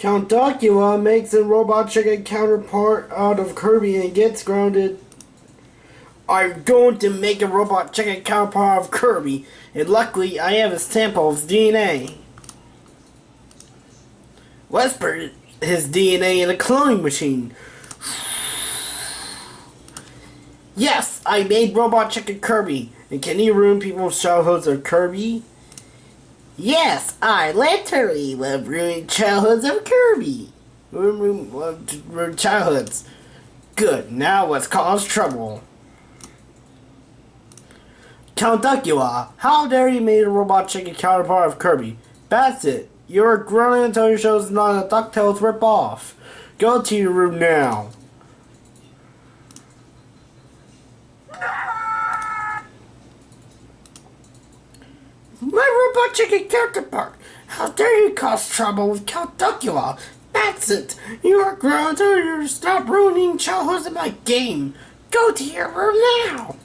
Count Duckula makes a robot chicken counterpart out of Kirby and gets grounded. I'm going to make a robot chicken counterpart of Kirby, and luckily I have a sample of his DNA. Let's put his DNA in a cloning machine. Yes, I made robot chicken Kirby. And can he ruin people's childhoods of Kirby? Yes, I literally love ruining childhoods of Kirby. Ruin childhoods. Good, now let's cause trouble. Count Duckula, how dare you make a robot chicken counterpart of Kirby? That's it. You're growing until your show's not a DuckTales ripoff. Go to your room now. My robot chicken counterpart! How dare you cause trouble with Count Duckula? That's it! You are grown until you stop ruining childhoods in my game! Go to your room now!